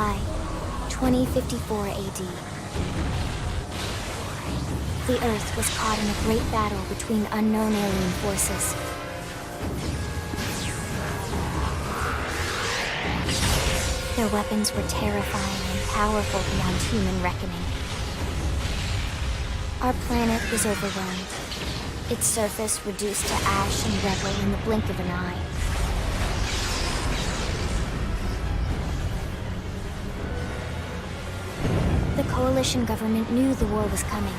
July, 2054 AD. The Earth was caught in a great battle between unknown alien forces. Their weapons were terrifying and powerful beyond human reckoning. Our planet was overwhelmed, its surface reduced to ash and rubble in the blink of an eye. The Coalition government knew the war was coming.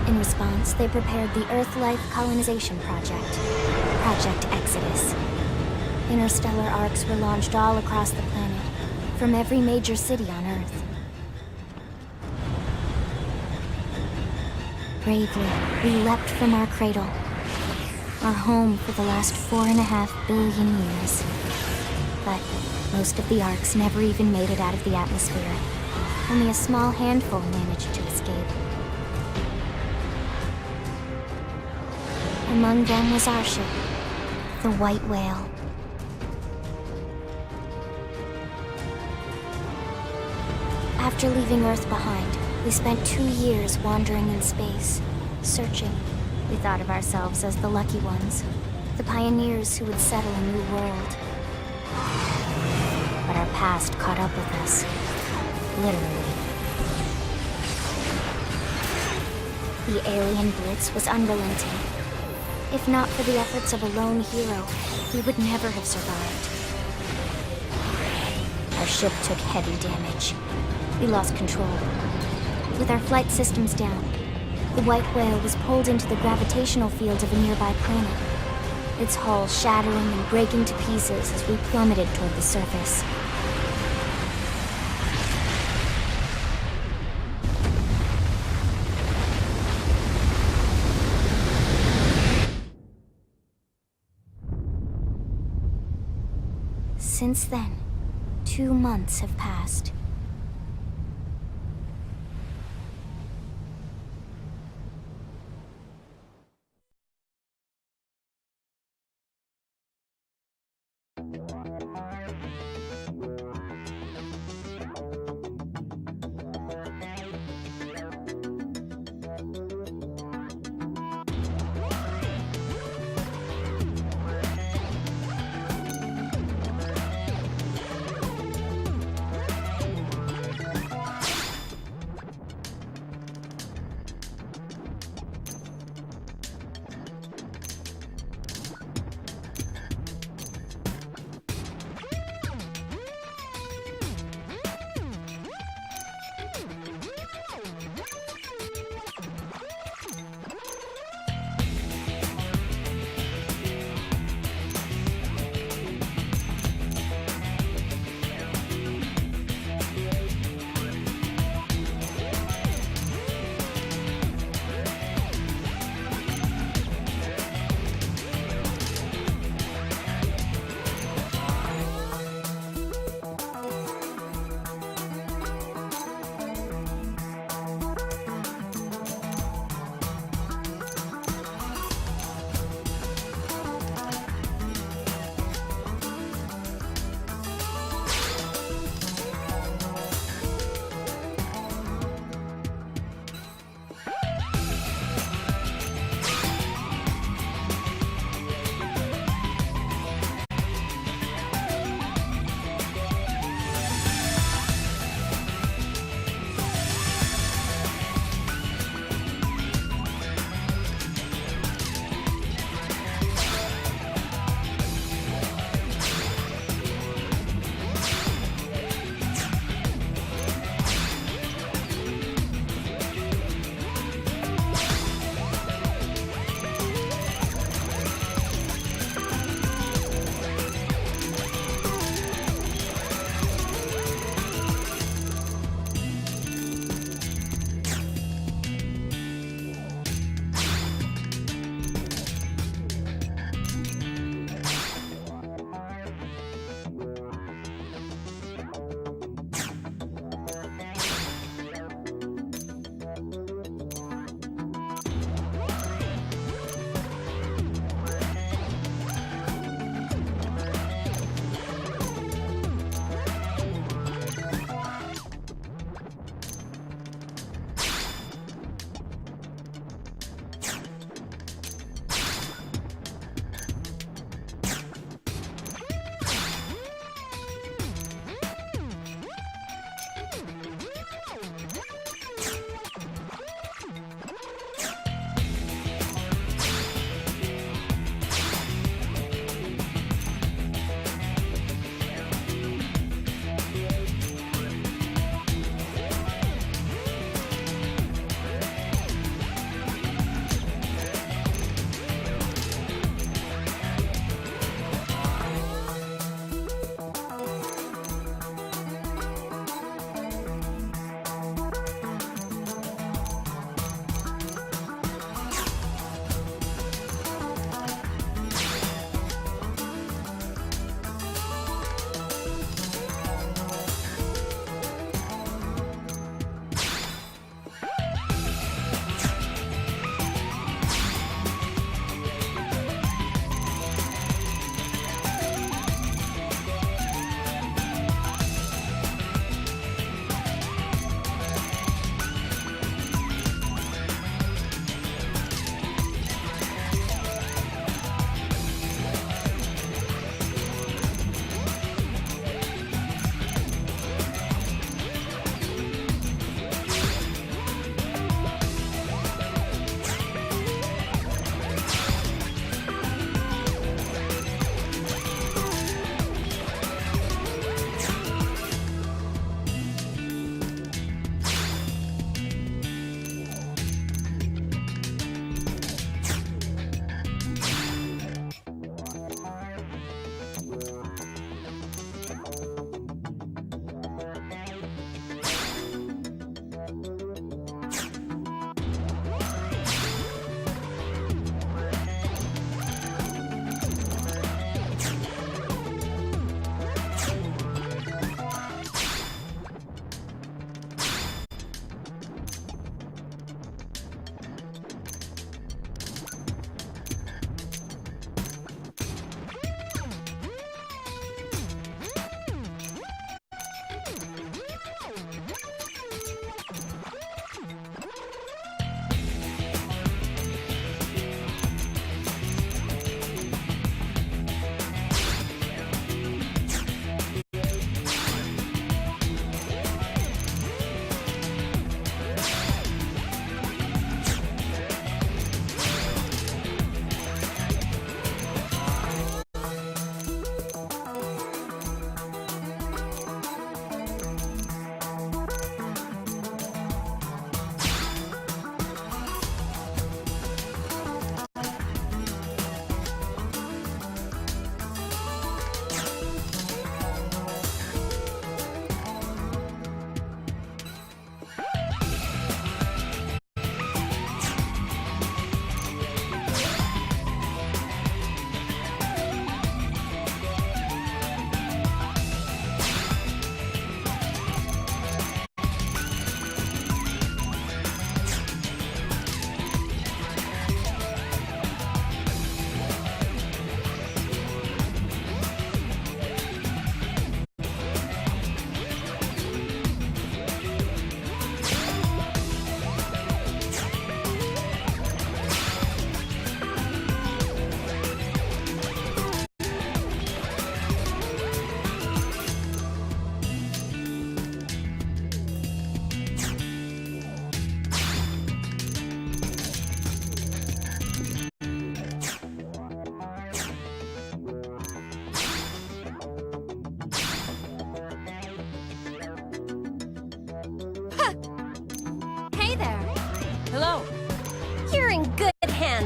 In response, they prepared the Earth-Life Colonization Project, Project Exodus. Interstellar arcs were launched all across the planet, from every major city on Earth. Bravely, we leapt from our cradle, our home for the last 4.5 billion years. But most of the arcs never even made it out of the atmosphere. Only a small handful managed to escape. Among them was our ship, the White Whale. After leaving Earth behind, we spent 2 years wandering in space, searching. We thought of ourselves as the lucky ones, the pioneers who would settle a new world. But our past caught up with us, literally. The alien blitz was unrelenting. If not for the efforts of a lone hero, we would never have survived. Our ship took heavy damage. We lost control. With our flight systems down, the White Whale was pulled into the gravitational field of a nearby planet, its hull shattering and breaking to pieces as we plummeted toward the surface. Since then, 2 months have passed.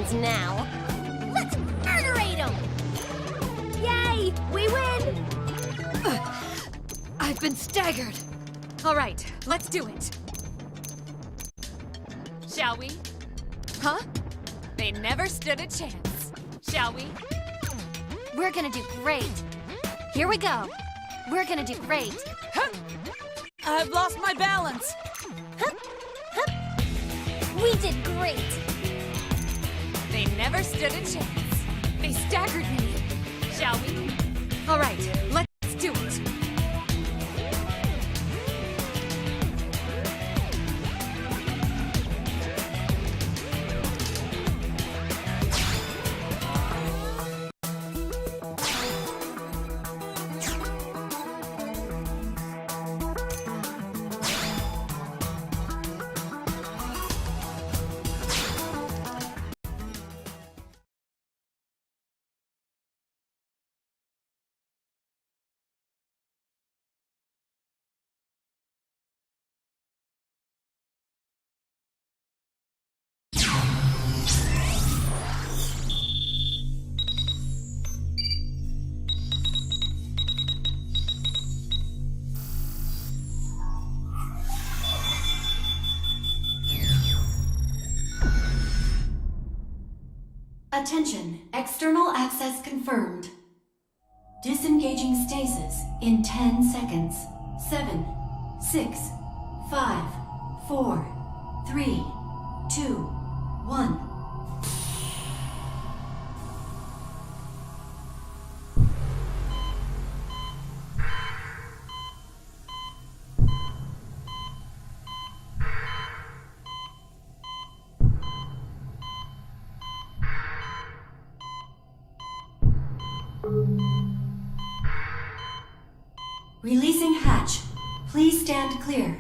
ends now. Let's murderate him! Yay! We win! I've been staggered. All right, let's do it. Shall we? Huh? They never stood a chance. Shall we? We're gonna do great. Here we go. We're gonna do great. Huh. I've lost my balance. Hup, hup. We did great. They never stood a chance. They staggered me. Shall we? All right, let's do it. Attention, external access confirmed. Disengaging stasis in 10 seconds. 7, 6, 5, 4, 3, 2, 1. Releasing hatch. Please stand clear.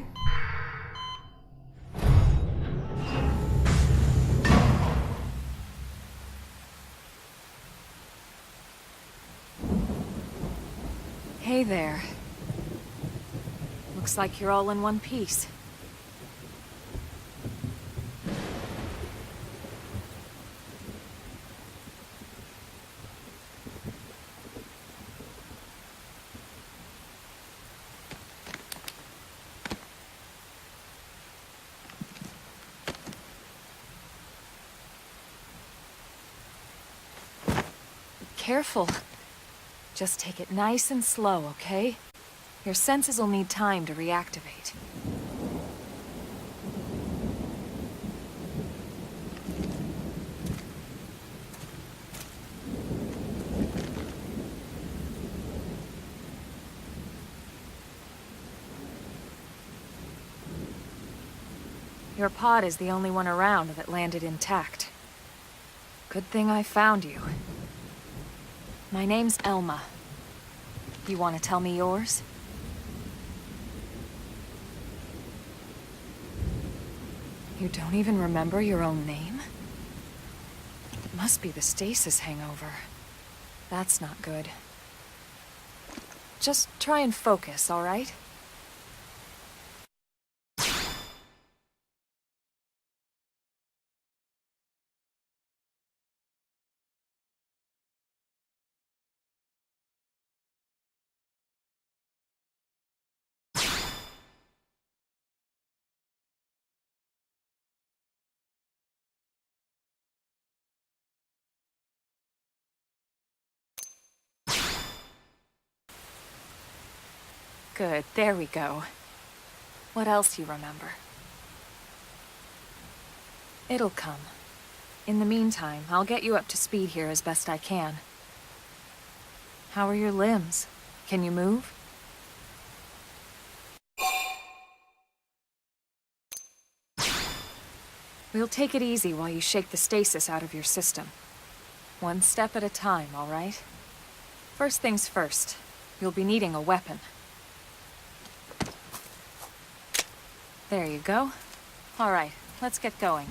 Hey there. Looks like you're all in one piece. Careful. Just take it nice and slow, okay? Your senses will need time to reactivate. Your pod is the only one around that landed intact. Good thing I found you. My name's Elma. You want to tell me yours? You don't even remember your own name? It must be the stasis hangover. That's not good. Just try and focus, all right? Good, there we go. What else you remember? It'll come. In the meantime, I'll get you up to speed here as best I can. How are your limbs? Can you move? We'll take it easy while you shake the stasis out of your system. One step at a time, all right? First things first, you'll be needing a weapon. There you go. All right, let's get going.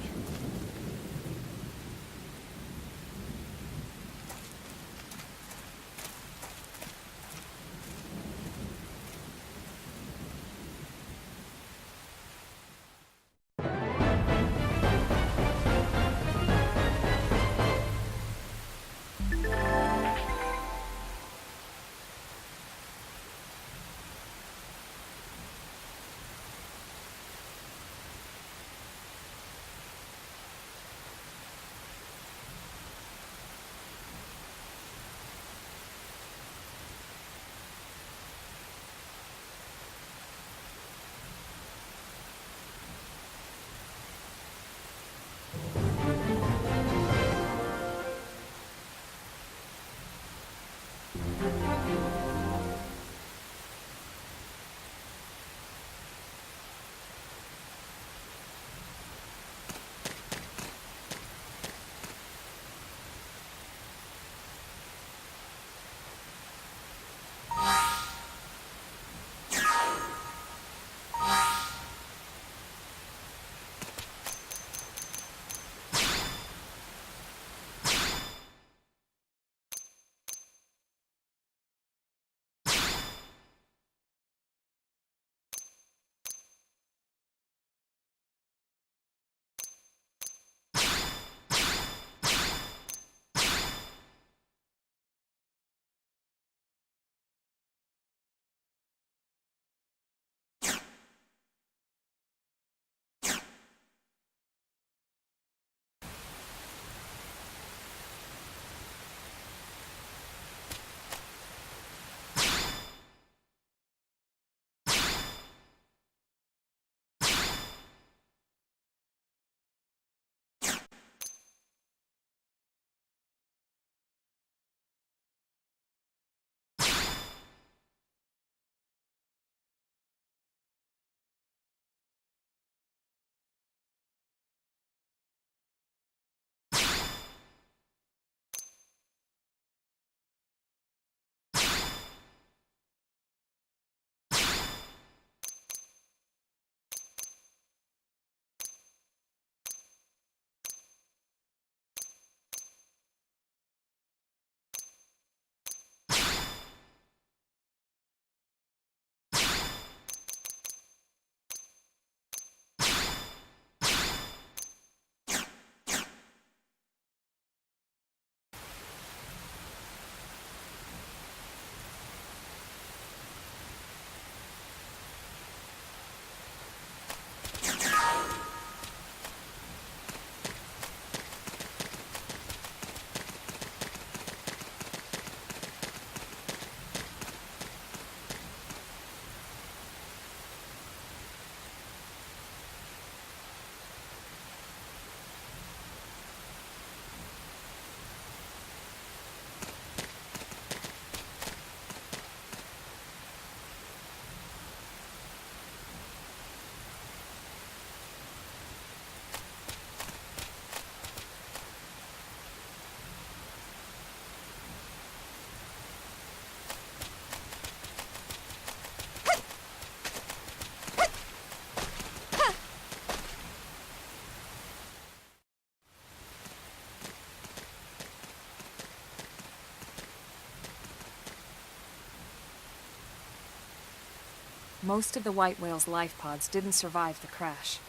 Most of the white whale's life pods didn't survive the crash,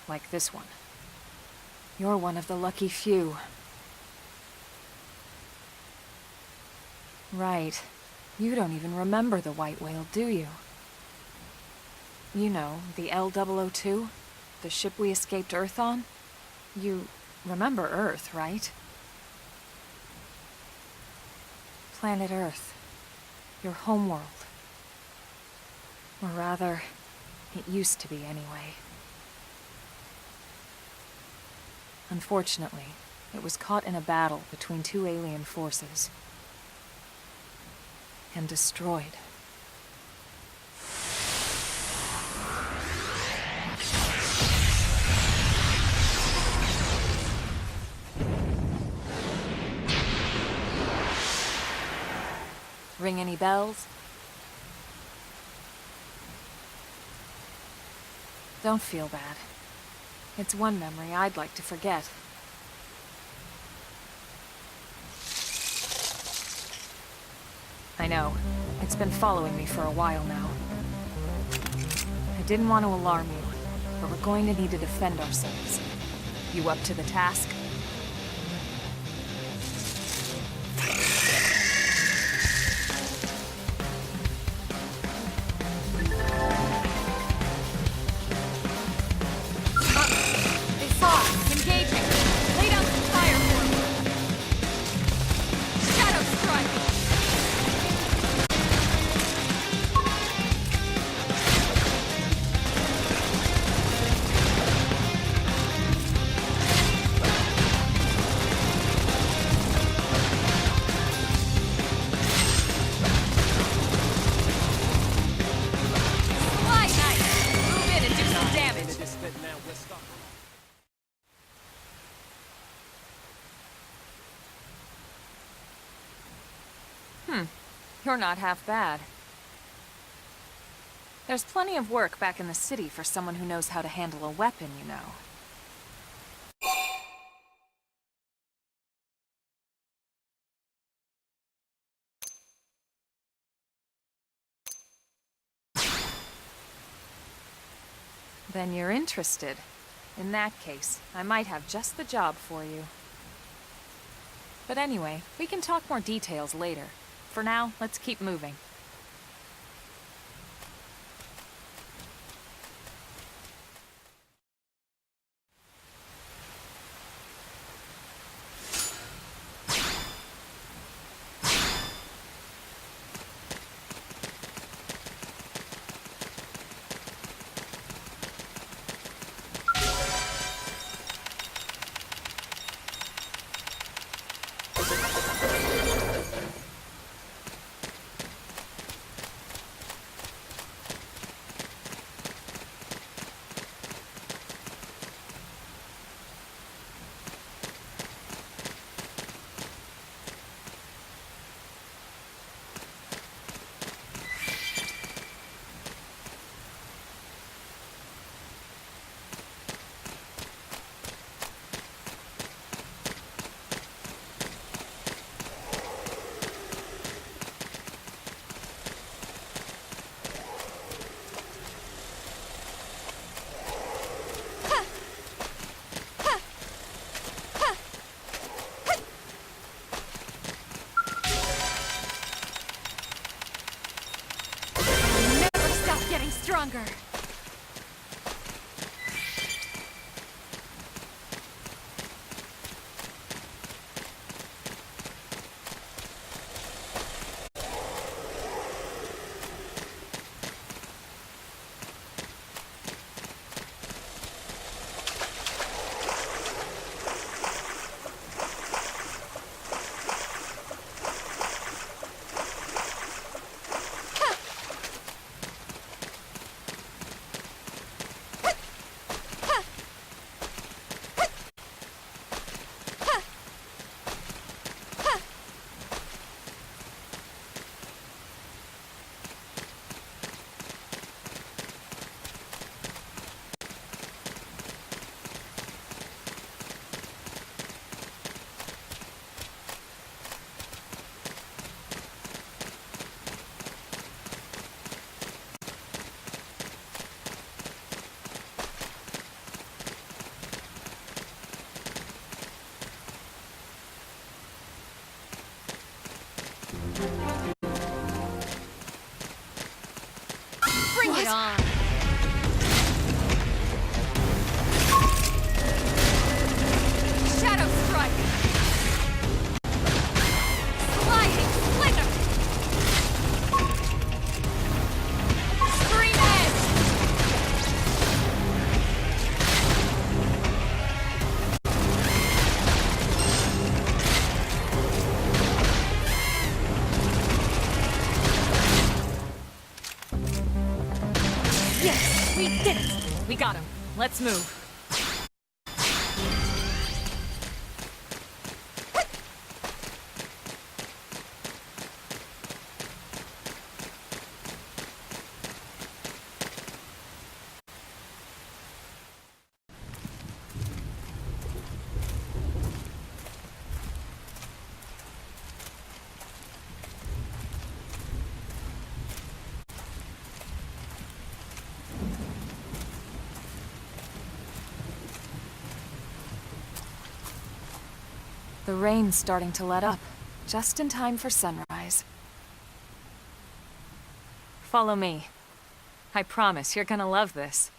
like this one. You're one of the lucky few. Right. You don't even remember the white whale, do you? You know, the L-002? The ship we escaped Earth on? You remember Earth, right? Planet Earth. Your homeworld. Or rather, it used to be anyway. Unfortunately, it was caught in a battle between two alien forces. And destroyed. Ring any bells? Don't feel bad. It's one memory I'd like to forget. I know. It's been following me for a while now. I didn't want to alarm you, but we're going to need to defend ourselves. You up to the task? You're not half bad. There's plenty of work back in the city for someone who knows how to handle a weapon, you know. Then you're interested. In that case, I might have just the job for you. But anyway, we can talk more details later. For now, let's keep moving. Stronger. Bring it on! Shadow Strike! Sliding Slither! Scream Edge! Yes, we did it! We got him. Let's move. The rain's starting to let up, just in time for sunrise. Follow me. I promise you're gonna love this.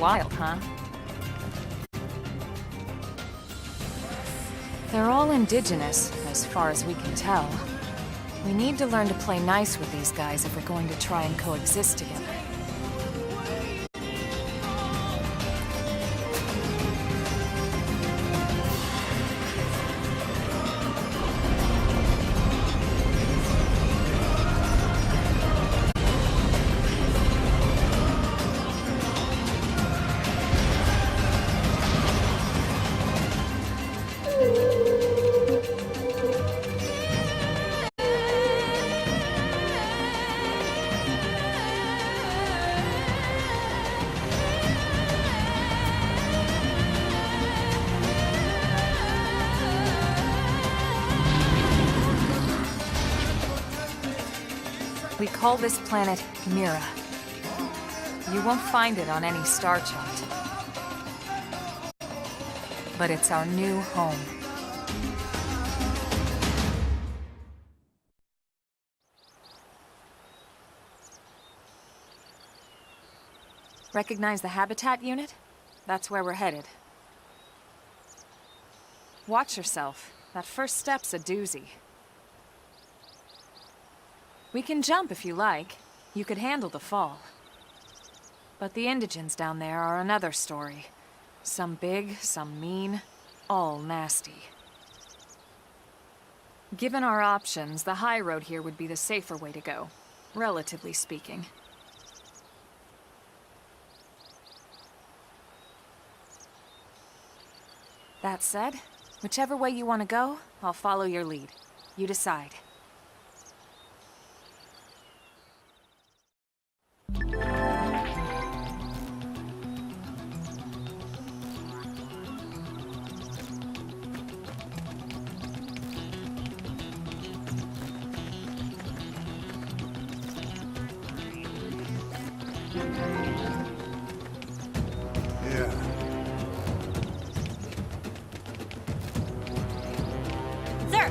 wild, huh? They're all indigenous, as far as we can tell. We need to learn to play nice with these guys if we're going to try and coexist together. We call this planet Mira. You won't find it on any star chart. But it's our new home. Recognize the habitat unit? That's where we're headed. Watch yourself. That first step's a doozy. We can jump if you like. You could handle the fall. But the indigents down there are another story. Some big, some mean, all nasty. Given our options, the high road here would be the safer way to go, relatively speaking. That said, whichever way you want to go, I'll follow your lead. You decide. Yeah. Sir!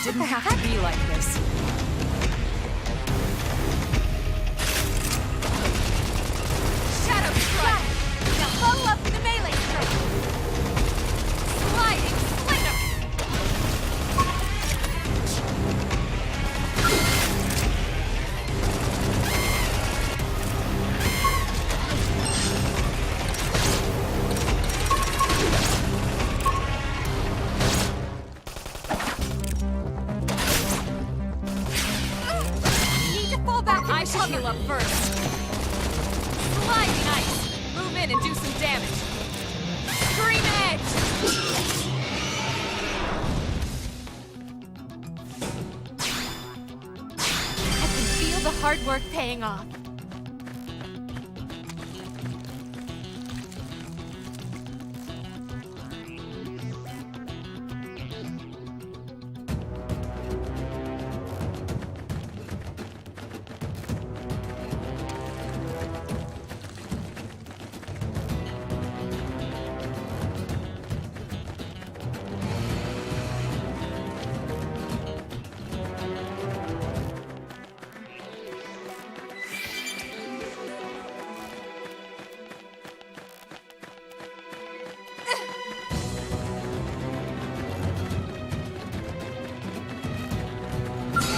Didn't have to be like this. Shadow strike! Now follow up with the melee strike! Sliding slinger! I should heal up first. Sliding ice. Move in and do some damage. Scream edge. I can feel the hard work paying off.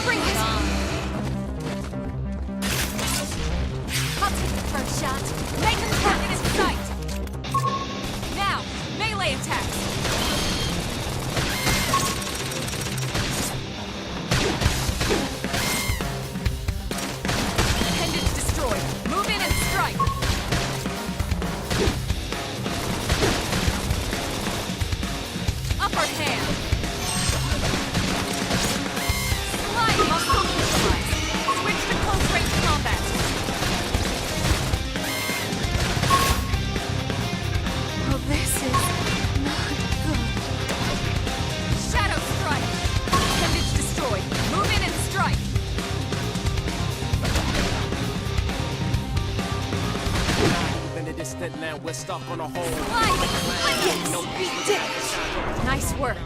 Bring it on! I'll take the first shot. Make him target in sight! Now, melee attacks! Appendage destroyed. Move in and strike! Upper hand! Slide muscle neutralized. Switch to close range combat. Oh, this is not good. Shadow strike. Appendage destroyed. Move in and strike. In the distant land, we're stuck on a hole. Slide. Yes, we did it. Nice work.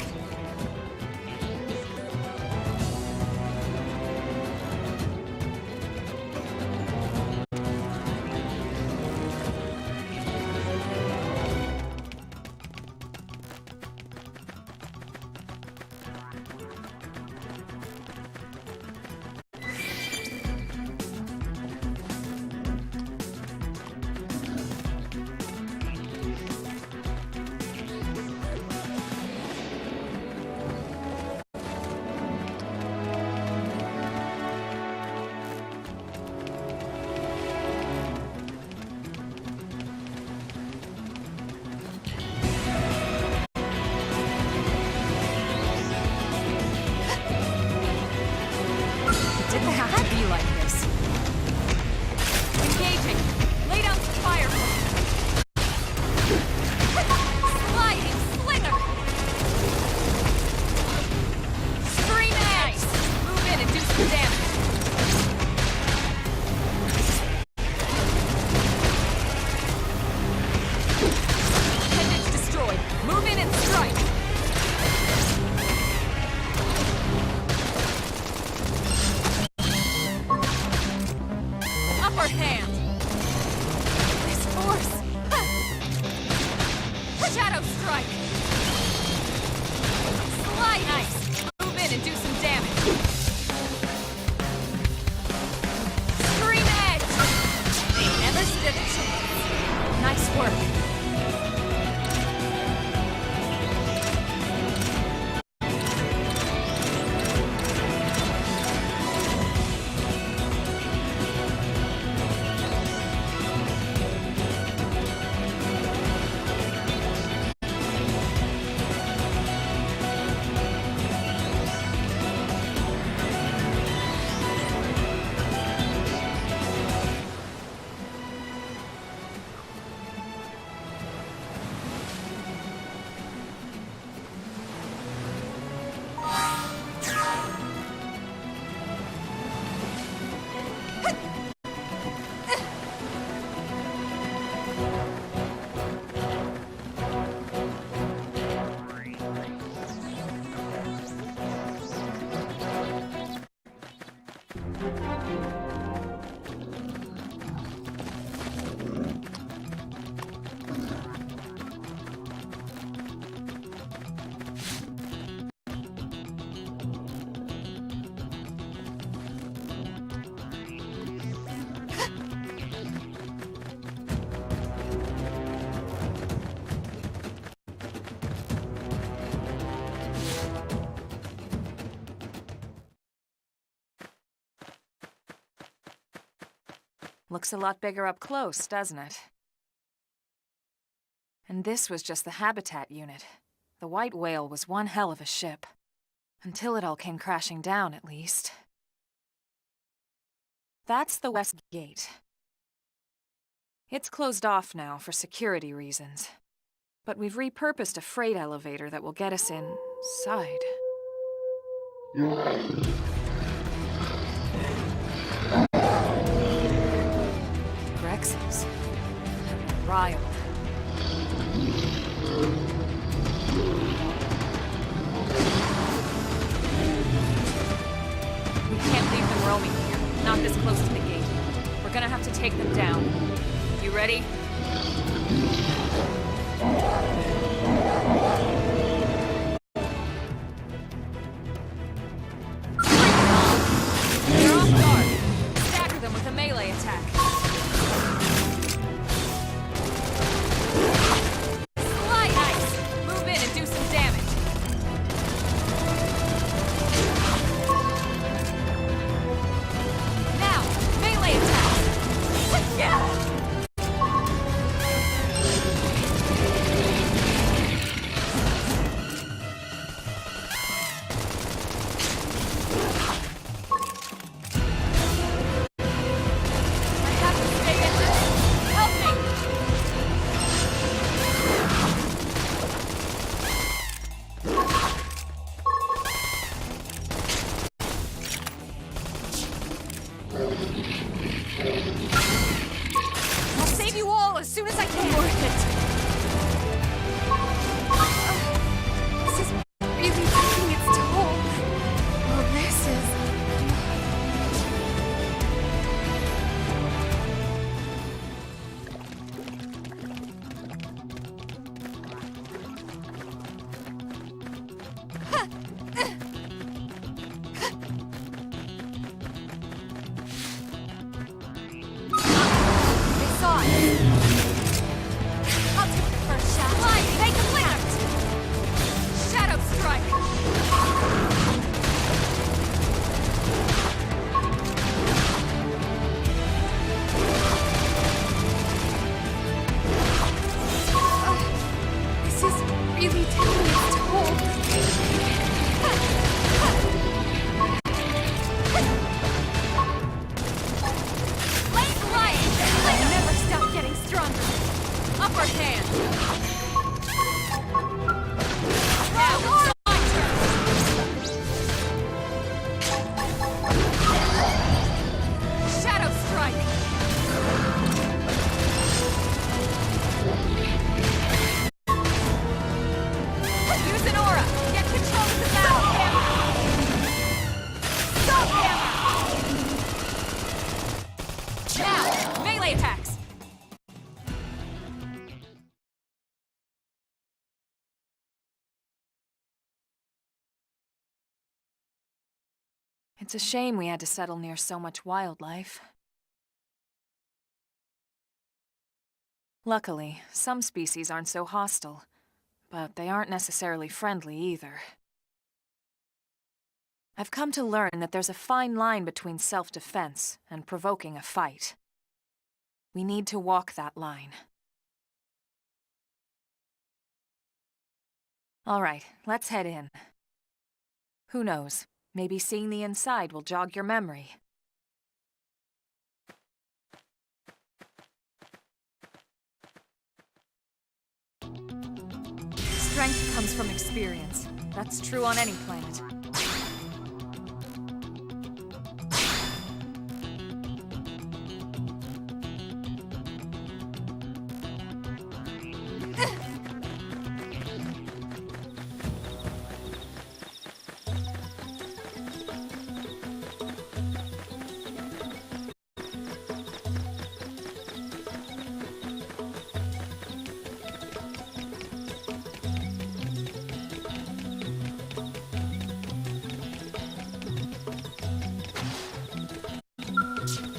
Didn't have to be like this. Engaging. Lay down some fire. Sliding slinger. Scream ice. Move in and do some damage. Appendage destroyed. Move in and strike. Upper hand. This force. Shadow strike. Slide ice. Move in and do some damage. Scream edge. They never stood a chance. Nice work. Looks a lot bigger up close, doesn't it? And this was just the habitat unit. The white whale was one hell of a ship. Until it all came crashing down, at least. That's the west gate. It's closed off now for security reasons. But we've repurposed a freight elevator that will get us inside. Grexes. Riled. We can't leave them roaming here, not this close to the gate. We're gonna have to take them down. You ready? They're off guard. Stagger them with a melee attack. Slide ice! Move in and do some damage. Now, melee attack! Yeah! I'll save you all as soon as I can. Worth it. This is really taking its toll. Oh, this is... They saw it. I'll take the first shot. Light, make a left! Shadow strike! This is really taking its toll. Blade light! Blade never stop getting stronger. Upper hand. Now it's my turn. Shadow strike. Use an aura. Get control of the battle. Hammer. Stop hammer. Now, melee attacks! It's a shame we had to settle near so much wildlife. Luckily, some species aren't so hostile, but they aren't necessarily friendly either. I've come to learn that there's a fine line between self-defense and provoking a fight. We need to walk that line. All right, let's head in. Who knows, maybe seeing the inside will jog your memory. Strength comes from experience. That's true on any planet.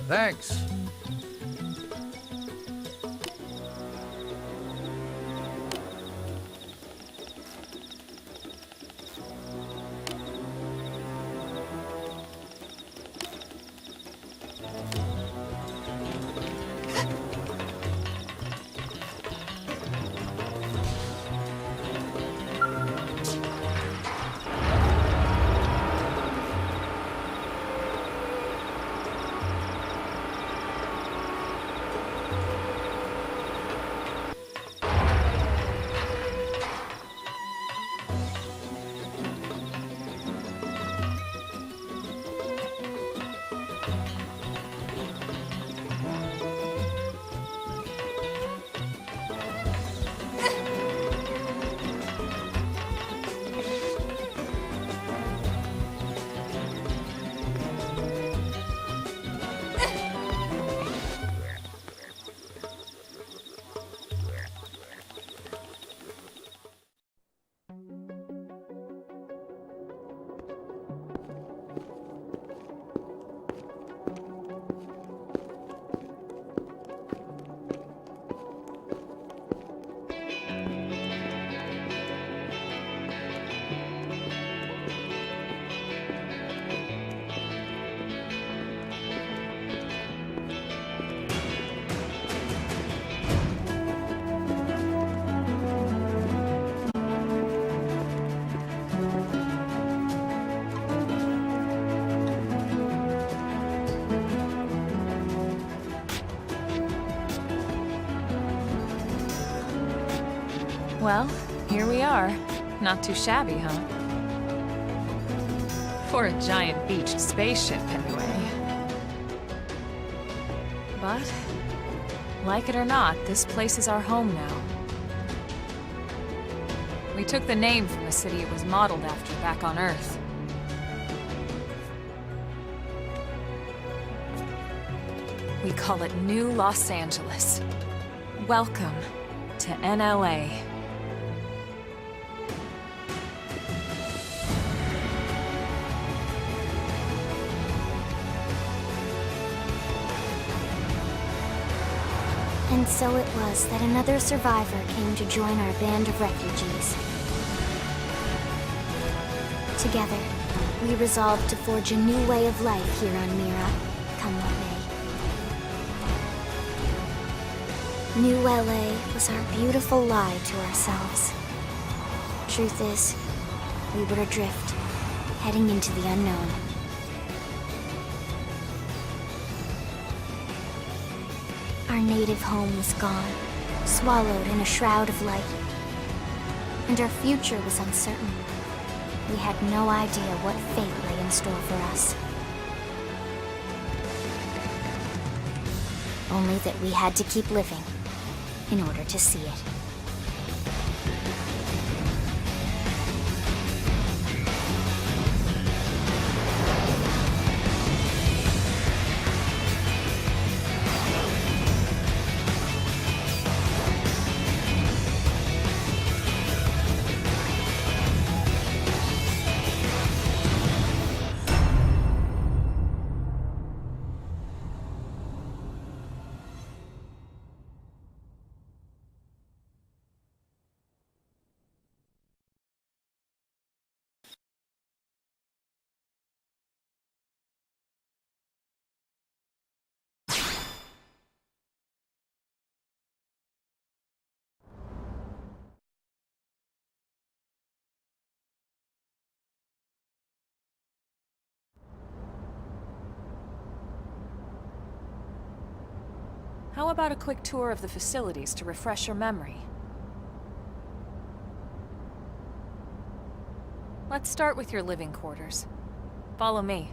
Thanks. Well, here we are. Not too shabby, huh? For a giant beached spaceship, anyway. But, like it or not, this place is our home now. We took the name from the city it was modeled after back on Earth. We call it New Los Angeles. Welcome to NLA. And so it was that another survivor came to join our band of refugees. Together, we resolved to forge a new way of life here on Mira, come what may. New LA was our beautiful lie to ourselves. Truth is, we were adrift, heading into the unknown. Our native home was gone, swallowed in a shroud of light. And our future was uncertain. We had no idea what fate lay in store for us. Only that we had to keep living in order to see it. How about a quick tour of the facilities to refresh your memory? Let's start with your living quarters. Follow me.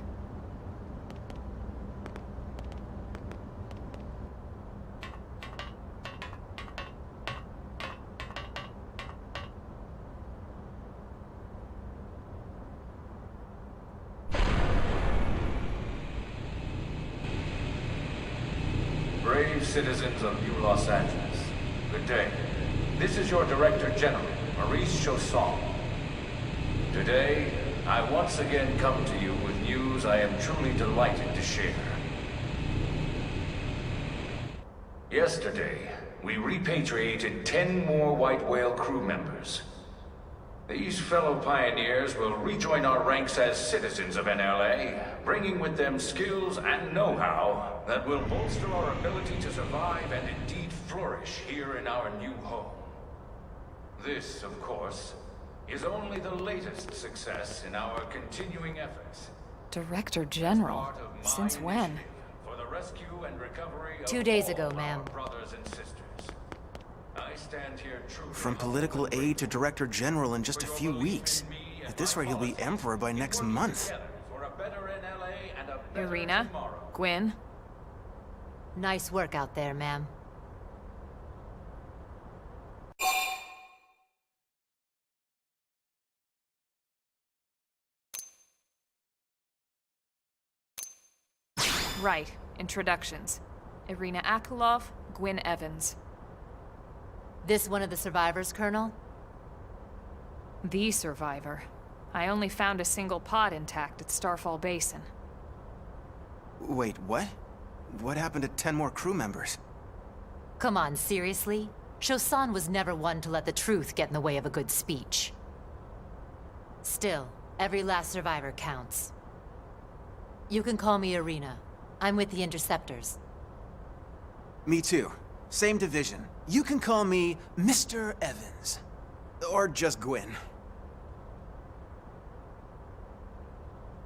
Brave citizens of New Los Angeles, good day. This is your Director General, Maurice Chausson. Today, I once again come to you with news I am truly delighted to share. Yesterday, we repatriated 10 more White Whale crew members. These fellow pioneers will rejoin our ranks as citizens of NLA, bringing with them skills and know-how that will bolster our ability to survive and indeed flourish here in our new home. This, of course, is only the latest success in our continuing efforts. Director General? Part of my Since when? initiative for the rescue and recovery of 2 days all ago, our ma'am. brothers and sisters. I stand here truly From political aide to director general in just a few weeks. At this rate, he'll be emperor by next month. for a better NLA and a better Irina? tomorrow. Gwyn? Nice work out there, ma'am. Right. Introductions. Irina Akulov, Gwyn Evans. This one of the survivors, Colonel? The survivor. I only found a single pod intact at Starfall Basin. Wait, what? What happened to 10 more crew members? Come on, seriously? Shosan was never one to let the truth get in the way of a good speech. Still, every last survivor counts. You can call me Irina. I'm with the Interceptors. Me too. Same division. You can call me Mr. Evans. Or just Gwyn.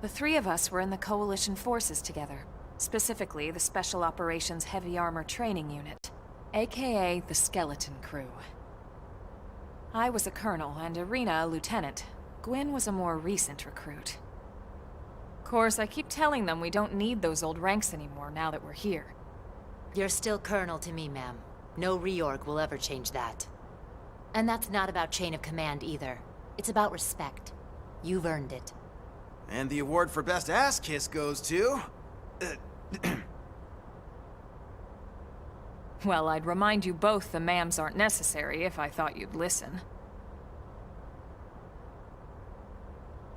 The three of us were in the Coalition forces together. Specifically, the Special Operations Heavy Armor Training Unit, aka the Skeleton Crew. I was a colonel and Irina a lieutenant. Gwyn was a more recent recruit. Of course, I keep telling them we don't need those old ranks anymore now that we're here. You're still Colonel to me, ma'am. No reorg will ever change that. And that's not about chain of command either. It's about respect. You've earned it. And the award for best ass kiss goes to... Well, I'd remind you both the ma'ams aren't necessary if I thought you'd listen.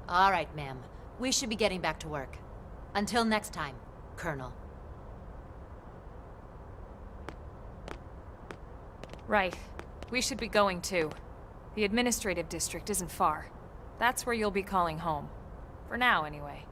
All right, ma'am. We should be getting back to work. Until next time, Colonel. Right. We should be going too. The administrative district isn't far. That's where you'll be calling home. For now, anyway.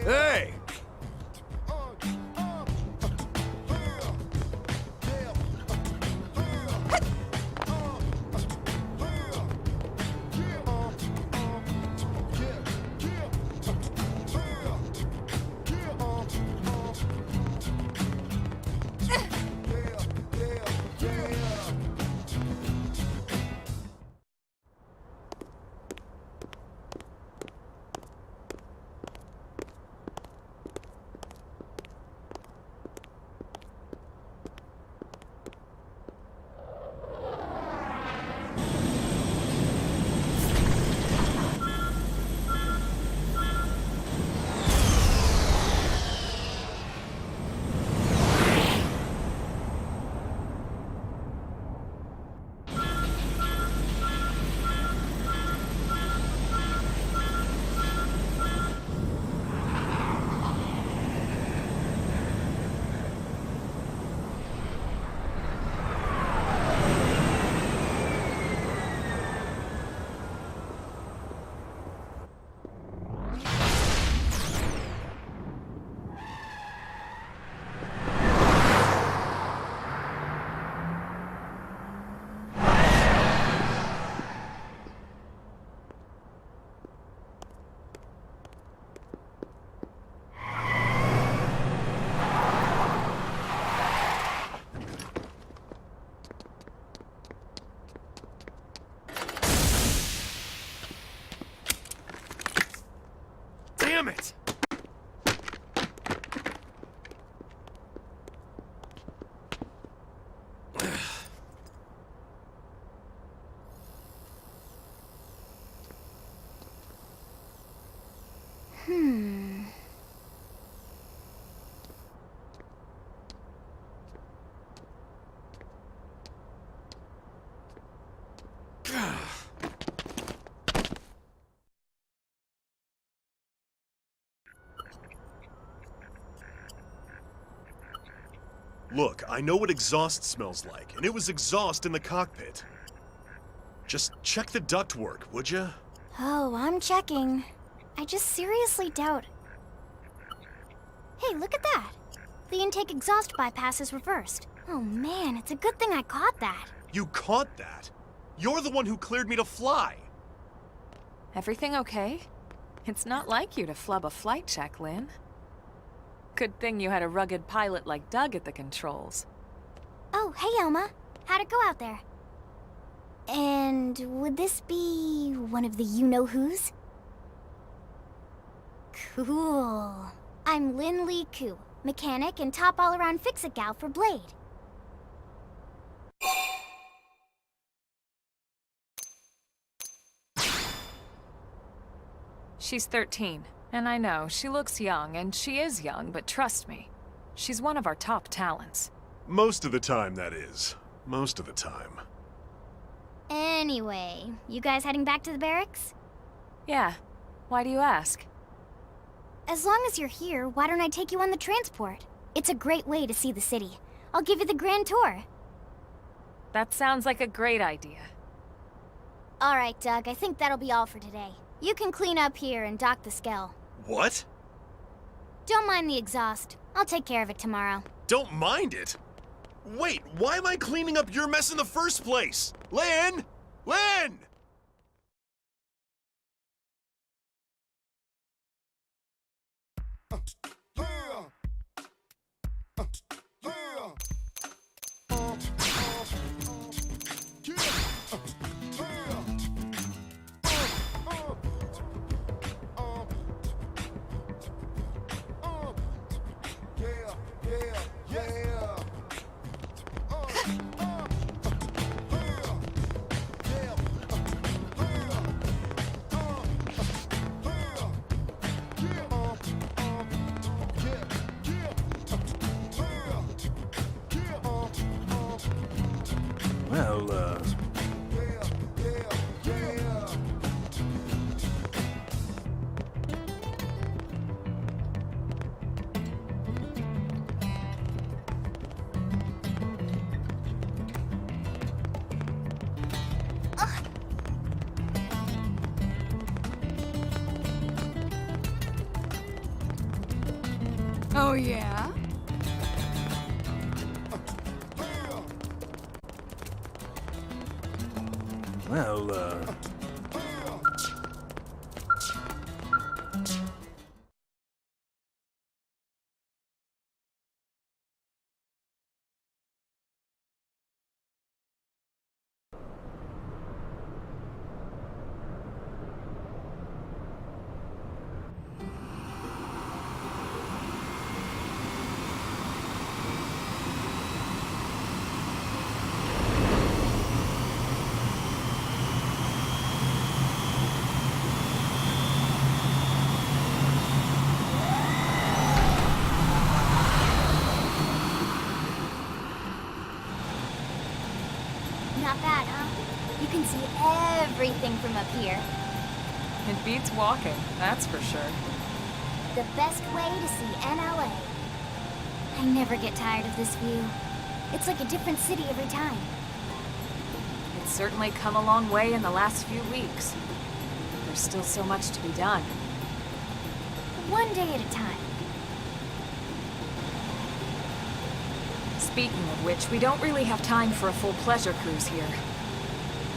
Hey! Damn it! Look, I know what exhaust smells like, and it was exhaust in the cockpit. Just check the ductwork, would ya? Oh, I'm checking. I just seriously doubt... Hey, look at that! The intake exhaust bypass is reversed. Oh man, it's a good thing I caught that. You caught that? You're the one who cleared me to fly! Everything okay? It's not like you to flub a flight check, Lynn. Good thing you had a rugged pilot like Doug at the controls. Oh, hey Elma. How'd it go out there? And would this be one of the you-know-whos? Cool. I'm Lynn Lee Koo, mechanic and top all-around fix-it gal for Blade. She's 13, and I know, she looks young, and she is young, but trust me, she's one of our top talents. Most of the time, that is. Most of the time. Anyway, you guys heading back to the barracks? Yeah. Why do you ask? As long as you're here, why don't I take you on the transport? It's a great way to see the city. I'll give you the grand tour. That sounds like a great idea. All right, Doug, I think that'll be all for today. You can clean up here and dock the Skell. What? Don't mind the exhaust. I'll take care of it tomorrow. Don't mind it? Wait, why am I cleaning up your mess in the first place? Lynn! Lynn! Well, Oh, yeah? well, Not bad, huh? You can see everything from up here. It beats walking, that's for sure. The best way to see NLA. I never get tired of this view. It's like a different city every time. It's certainly come a long way in the last few weeks. There's still so much to be done. One day at a time. Speaking of which, we don't really have time for a full pleasure cruise here.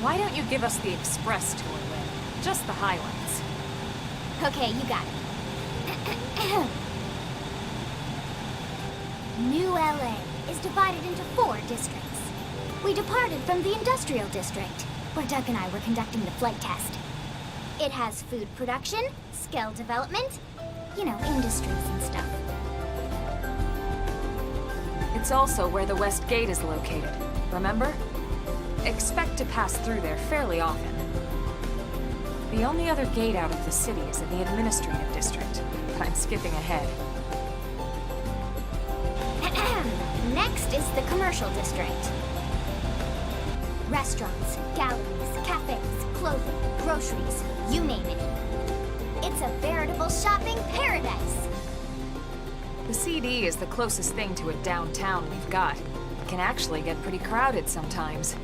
Why don't you give us the express tour, Lynn? Just the highlights. Okay, you got it. New LA is divided into 4 districts. We departed from the industrial district, where Doug and I were conducting the flight test. It has food production, skill development, you know, industries and stuff. It's also where the West Gate is located, remember? Expect to pass through there fairly often. The only other gate out of the city is in the administrative district, but I'm skipping ahead. Next is the commercial district. Restaurants, galleries, cafes, clothing, groceries, you name it. It's a veritable shopping paradise. The CD is the closest thing to a downtown we've got. It can actually get pretty crowded sometimes.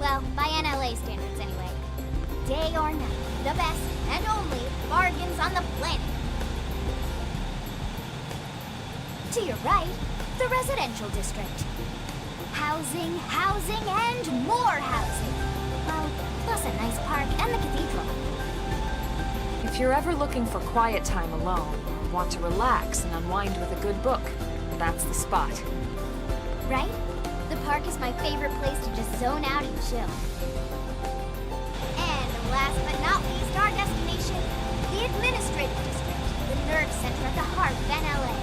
Well, by NLA standards anyway. Day or night, the best and only bargains on the planet. To your right, the residential district. Housing, housing, and more housing. Well, plus a nice park and the cathedral. If you're ever looking for quiet time alone, or want to relax and unwind with a good book, that's the spot. Right? The park is my favorite place to just zone out and chill. And last but not least, our destination, the administrative district, the nerve center at the heart of NLA.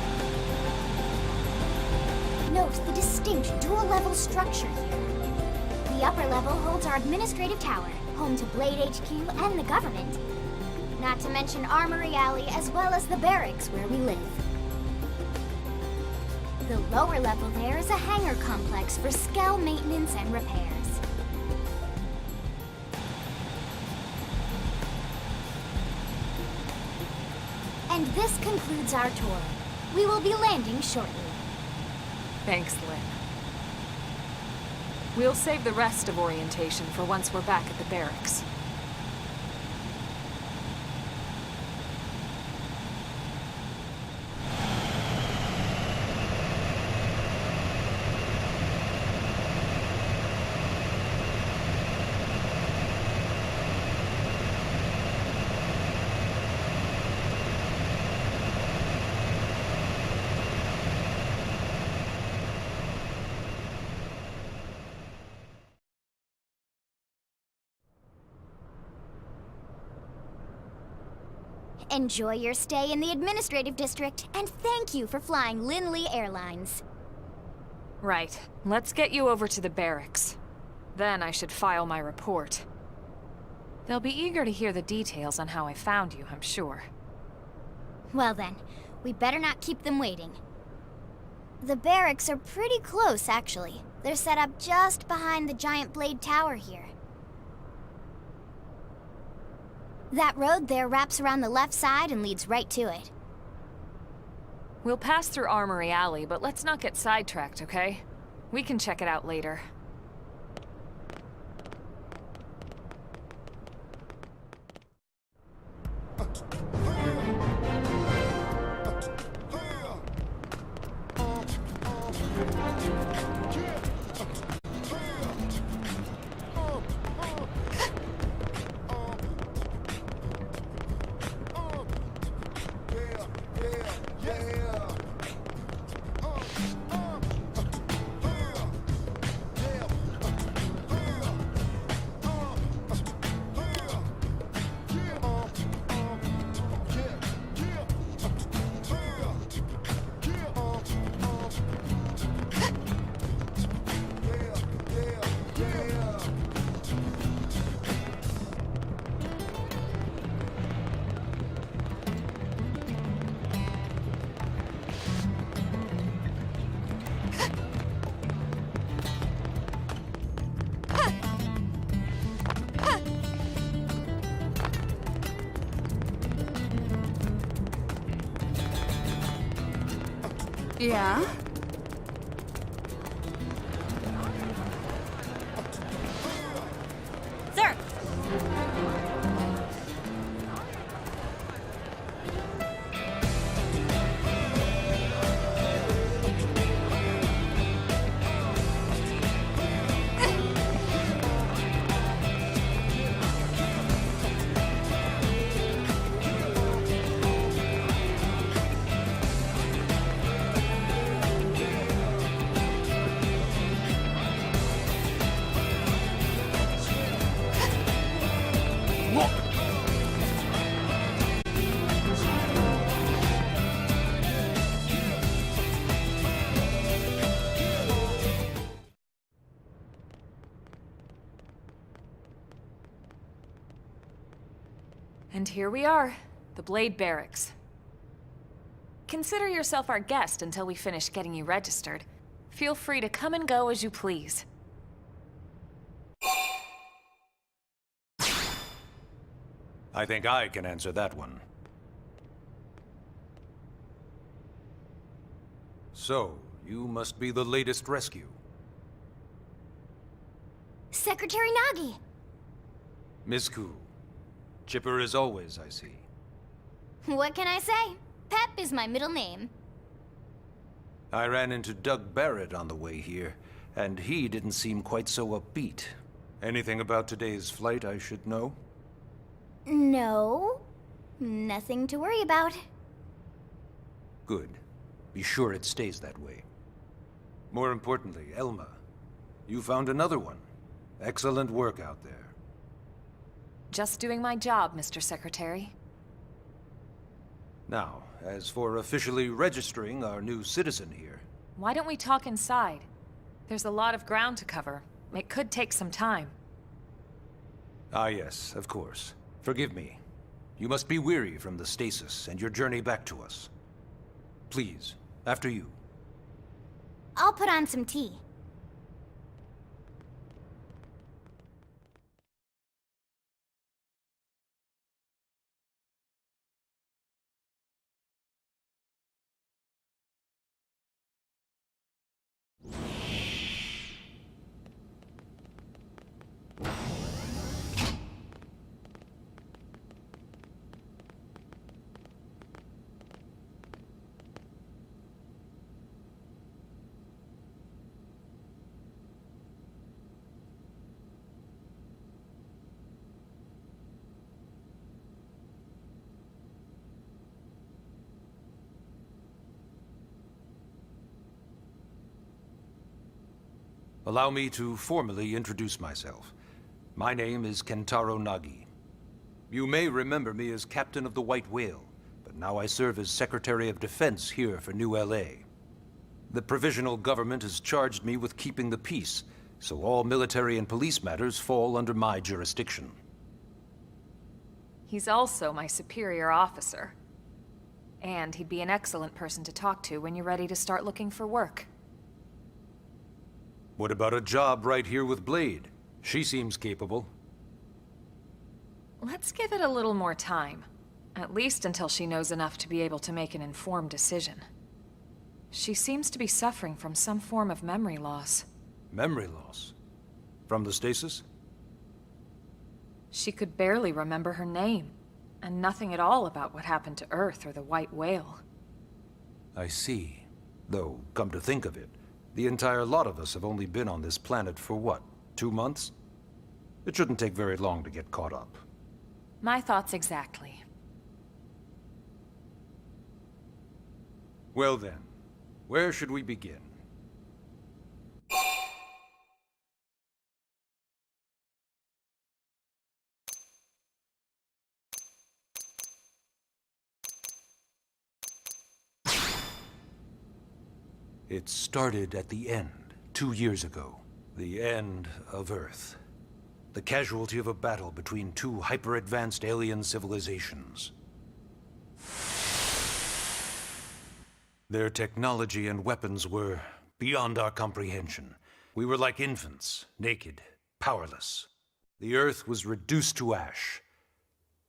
Note the distinct dual-level structure here. The upper level holds our administrative tower, home to Blade HQ and the government. Not to mention Armory Alley, as well as the barracks where we live. The lower level there is a hangar complex for Skell maintenance and repairs. And this concludes our tour. We will be landing shortly. Thanks, Lynn. We'll save the rest of orientation for once we're back at the barracks. Enjoy your stay in the administrative district, and thank you for flying Linley Airlines. Right. Let's get you over to the barracks. Then I should file my report. They'll be eager to hear the details on how I found you, I'm sure. Well then, we better not keep them waiting. The barracks are pretty close, actually. They're set up just behind the giant blade tower here. That road there wraps around the left side and leads right to it. We'll pass through Armory Alley, but let's not get sidetracked, okay? We can check it out later. Yeah? Sir! And here we are, the Blade Barracks. Consider yourself our guest until we finish getting you registered. Feel free to come and go as you please. I think I can answer that one. So, you must be the latest rescue. Secretary Nagi! Miss Koo. Chipper as always, I see. What can I say? Pep is my middle name. I ran into Doug Barrett on the way here, and he didn't seem quite so upbeat. Anything about today's flight I should know? No. Nothing to worry about. Good. Be sure it stays that way. More importantly, Elma, you found another one. Excellent work out there. Just doing my job, Mr. Secretary. Now, as for officially registering our new citizen here... Why don't we talk inside? There's a lot of ground to cover. It could take some time. Ah yes, of course. Forgive me. You must be weary from the stasis and your journey back to us. Please, after you. I'll put on some tea. Allow me to formally introduce myself. My name is Kentaro Nagi. You may remember me as Captain of the White Whale, but now I serve as Secretary of Defense here for New LA. The provisional government has charged me with keeping the peace, so all military and police matters fall under my jurisdiction. He's also my superior officer. And he'd be an excellent person to talk to when you're ready to start looking for work. What about a job right here with Blade? She seems capable. Let's give it a little more time. At least until she knows enough to be able to make an informed decision. She seems to be suffering from some form of memory loss. Memory loss? From the stasis? She could barely remember her name, and nothing at all about what happened to Earth or the White Whale. I see. Though, come to think of it, the entire lot of us have only been on this planet for what, 2 months? It shouldn't take very long to get caught up. My thoughts exactly. Well then, where should we begin? It started at the end, 2 years ago. The end of Earth. The casualty of a battle between two hyper-advanced alien civilizations. Their technology and weapons were beyond our comprehension. We were like infants, naked, powerless. The Earth was reduced to ash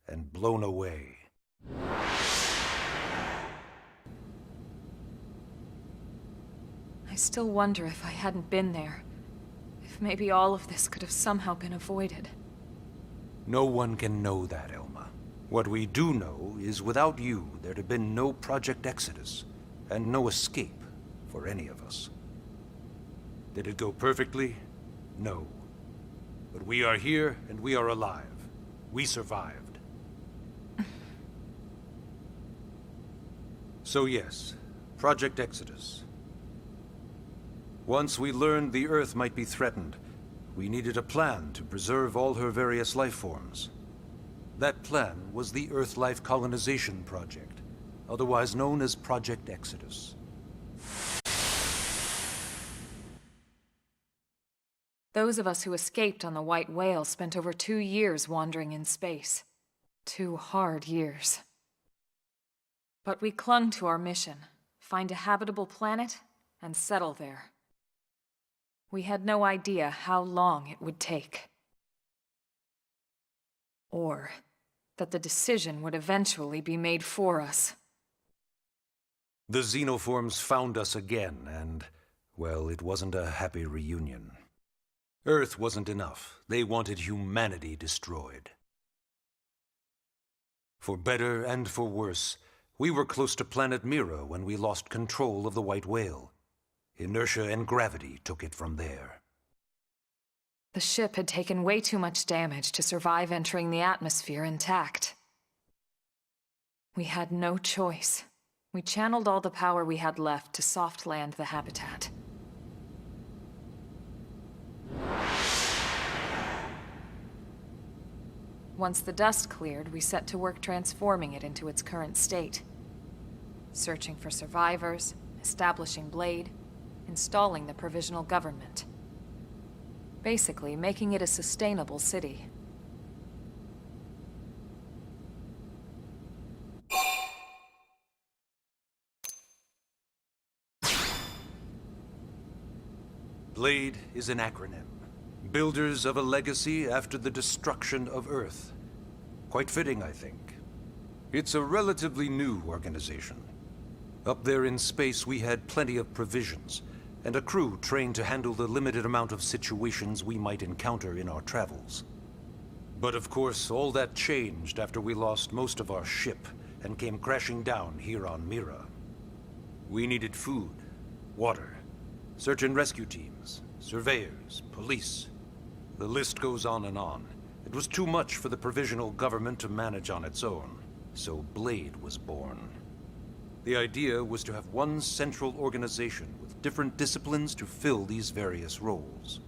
and blown away. I still wonder if I hadn't been there. If maybe all of this could have somehow been avoided. No one can know that, Elma. What we do know is without you, there'd have been no Project Exodus, and no escape for any of us. Did it go perfectly? No. But we are here, and we are alive. We survived. So yes, Project Exodus. Once we learned the Earth might be threatened, we needed a plan to preserve all her various life forms. That plan was the Earth Life Colonization Project, otherwise known as Project Exodus. Those of us who escaped on the White Whale spent over 2 years wandering in space. 2 hard years. But we clung to our mission, find a habitable planet and settle there. We had no idea how long it would take. Or that the decision would eventually be made for us. The xenoforms found us again, and, well, it wasn't a happy reunion. Earth wasn't enough. They wanted humanity destroyed. For better and for worse, we were close to planet Mira when we lost control of the White Whale. Inertia and gravity took it from there. The ship had taken way too much damage to survive entering the atmosphere intact. We had no choice. We channeled all the power we had left to soft land the habitat. Once the dust cleared, we set to work transforming it into its current state. Searching for survivors, establishing Blade, installing the provisional government. Basically, making it a sustainable city. Blade is an acronym. Builders of a legacy after the destruction of Earth. Quite fitting, I think. It's a relatively new organization. Up there in space, we had plenty of provisions, and a crew trained to handle the limited amount of situations we might encounter in our travels. But of course, all that changed after we lost most of our ship and came crashing down here on Mira. We needed food, water, search and rescue teams, surveyors, police. The list goes on and on. It was too much for the provisional government to manage on its own, so Blade was born. The idea was to have one central organization with different disciplines to fill these various roles.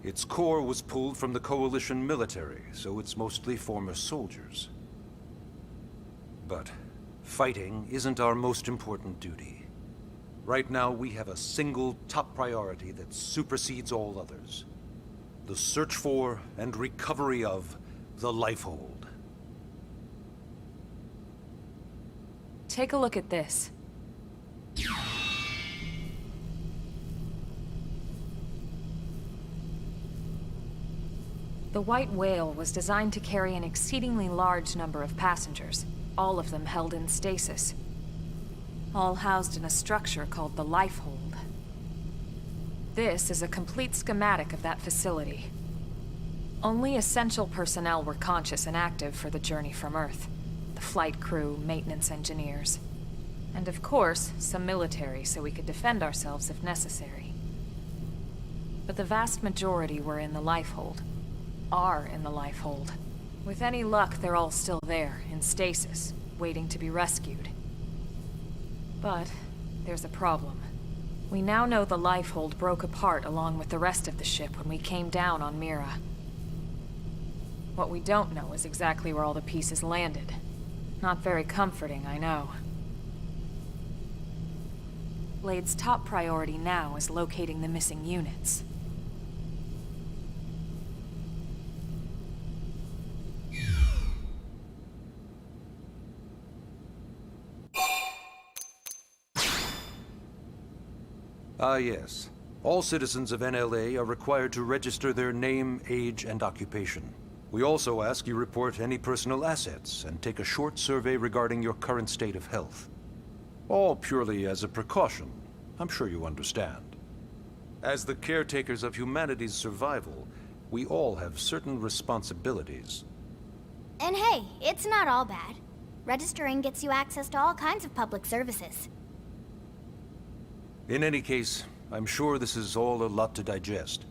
Its core was pulled from the Coalition military, so it's mostly former soldiers. But fighting isn't our most important duty. Right now, we have a single top priority that supersedes all others. The search for and recovery of the Lifehold. Take a look at this. The White Whale was designed to carry an exceedingly large number of passengers, all of them held in stasis. All housed in a structure called the Lifehold. This is a complete schematic of that facility. Only essential personnel were conscious and active for the journey from Earth. The flight crew, maintenance engineers. And of course, some military so we could defend ourselves if necessary. But the vast majority were in the Lifehold. Are in the Lifehold. With any luck, they're all still there, in stasis, waiting to be rescued. But there's a problem. We now know the Lifehold broke apart along with the rest of the ship when we came down on Mira. What we don't know is exactly where all the pieces landed. Not very comforting, I know. Blade's top priority now is locating the missing units. Ah, yes. All citizens of NLA are required to register their name, age, and occupation. We also ask you report any personal assets and take a short survey regarding your current state of health. All purely as a precaution. I'm sure you understand. As the caretakers of humanity's survival, we all have certain responsibilities. And hey, it's not all bad. Registering gets you access to all kinds of public services. In any case, I'm sure this is all a lot to digest.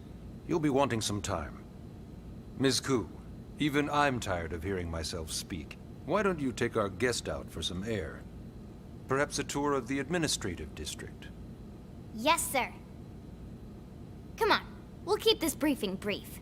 You'll be wanting some time. Ms. Ku, even I'm tired of hearing myself speak. Why don't you take our guest out for some air? Perhaps a tour of the administrative district. Yes, sir. Come on, we'll keep this briefing brief.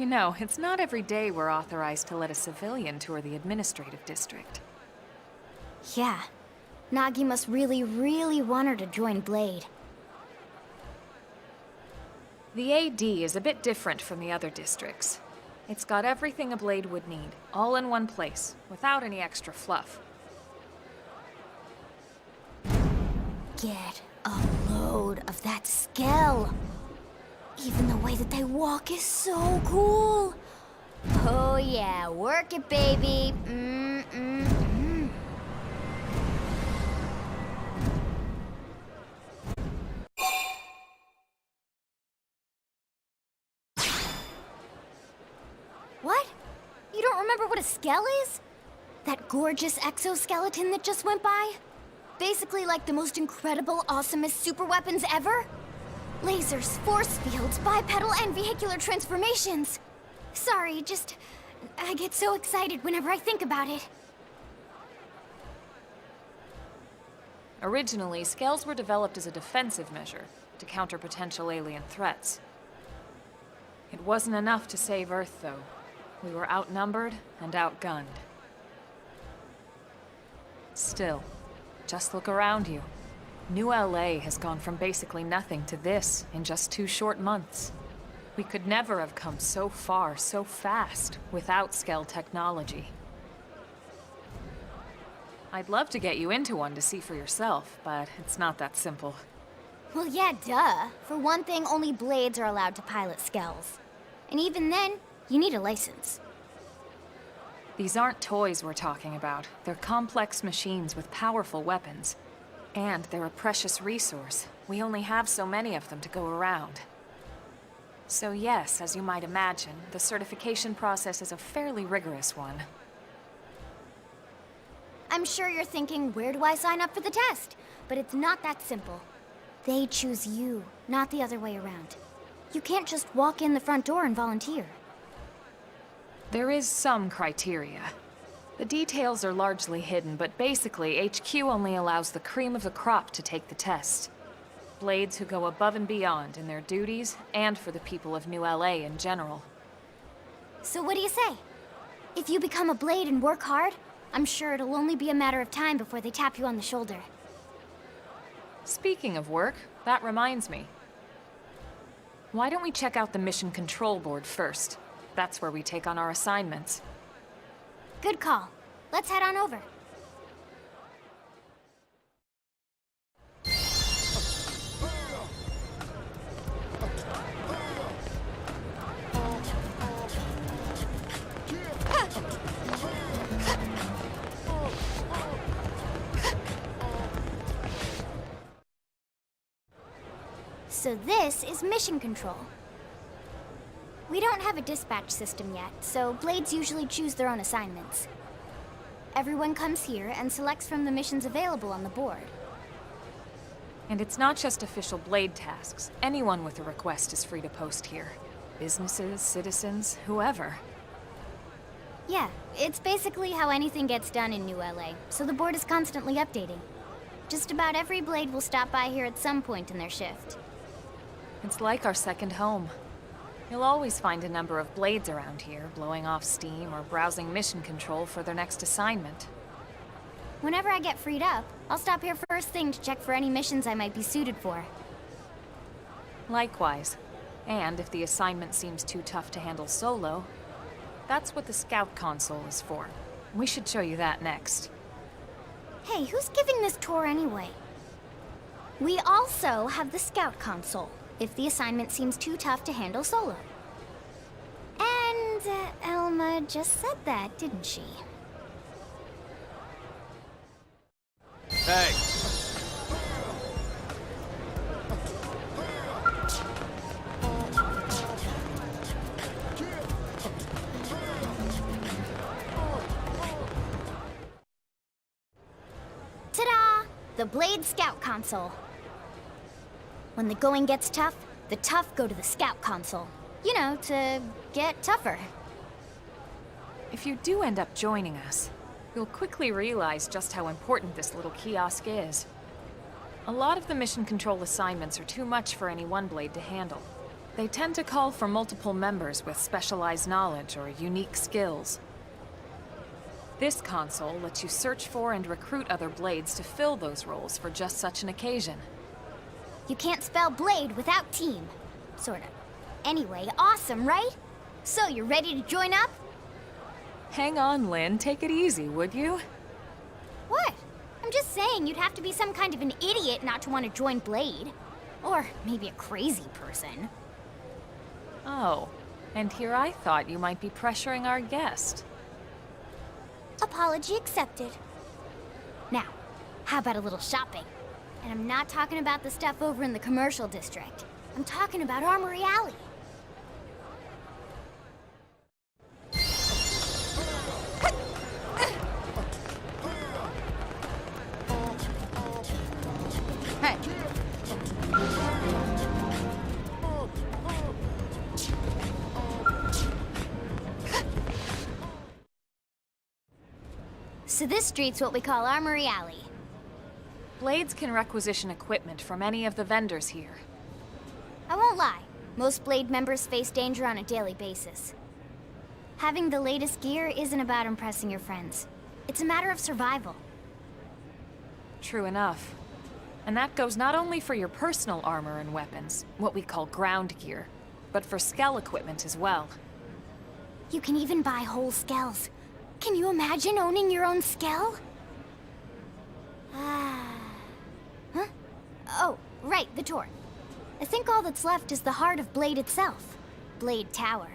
You know, it's not every day we're authorized to let a civilian tour the administrative district. Yeah. Nagi must really, really want her to join Blade. The AD is a bit different from the other districts. It's got everything a Blade would need, all in one place, without any extra fluff. Get a load of that Skell. Even the way that they walk is so cool. Oh yeah, work it, baby. What? You don't remember what a Skell is? That gorgeous exoskeleton that just went by? Basically like the most incredible, awesomest super weapons ever? Lasers, force fields, bipedal and vehicular transformations. Sorry, I get so excited whenever I think about it. Originally, Skells were developed as a defensive measure to counter potential alien threats. It wasn't enough to save Earth, though. We were outnumbered and outgunned. Still, just look around you. New LA has gone from basically nothing to this in just 2 short months. We could never have come so far, so fast, without Skell technology. I'd love to get you into one to see for yourself, but it's not that simple. Well, yeah, duh. For one thing, only Blades are allowed to pilot Skells. And even then, you need a license. These aren't toys we're talking about. They're complex machines with powerful weapons. And they're a precious resource. We only have so many of them to go around. So yes, as you might imagine, the certification process is a fairly rigorous one. I'm sure you're thinking, where do I sign up for the test? But it's not that simple. They choose you, not the other way around. You can't just walk in the front door and volunteer. There is some criteria. The details are largely hidden, but basically, HQ only allows the cream of the crop to take the test. Blades who go above and beyond in their duties, and for the people of New LA in general. So what do you say? If you become a Blade and work hard, I'm sure it'll only be a matter of time before they tap you on the shoulder. Speaking of work, that reminds me. Why don't we check out the Mission Control Board first? That's where we take on our assignments. Good call. Let's head on over. So this is Mission Control. We don't have a dispatch system yet, so Blades usually choose their own assignments. Everyone comes here and selects from the missions available on the board. And it's not just official Blade tasks. Anyone with a request is free to post here. Businesses, citizens, whoever. Yeah, it's basically how anything gets done in New LA, so the board is constantly updating. Just about every Blade will stop by here at some point in their shift. It's like our second home. You'll always find a number of Blades around here, blowing off steam or browsing mission control for their next assignment. Whenever I get freed up, I'll stop here first thing to check for any missions I might be suited for. Likewise. And if the assignment seems too tough to handle solo, that's what the Scout Console is for. We should show you that next. Hey, who's giving this tour anyway? We also have the Scout Console, if the assignment seems too tough to handle solo. And Elma just said that, didn't she? Hey! Ta-da! The Blade Scout Console. When the going gets tough, the tough go to the Scout Console. You know, to get tougher. If you do end up joining us, you'll quickly realize just how important this little kiosk is. A lot of the mission control assignments are too much for any one Blade to handle. They tend to call for multiple members with specialized knowledge or unique skills. This console lets you search for and recruit other blades to fill those roles for just such an occasion. You can't spell blade without team. Sorta. Anyway, awesome, right? So, you're ready to join up? Hang on, Lynn. Take it easy, would you? What? I'm just saying you'd have to be some kind of an idiot not to want to join Blade. Or maybe a crazy person. Oh, and here I thought you might be pressuring our guest. Apology accepted. Now, how about a little shopping? And I'm not talking about the stuff over in the commercial district. I'm talking about Armory Alley. Hey. So this street's what we call Armory Alley. Blades can requisition equipment from any of the vendors here. I won't lie, most Blade members face danger on a daily basis. Having the latest gear isn't about impressing your friends. It's a matter of survival. True enough. And that goes not only for your personal armor and weapons, what we call ground gear, but for skell equipment as well. You can even buy whole skells. Can you imagine owning your own skell? Huh? Oh, right, the tour. I think all that's left is the heart of Blade itself. Blade Tower.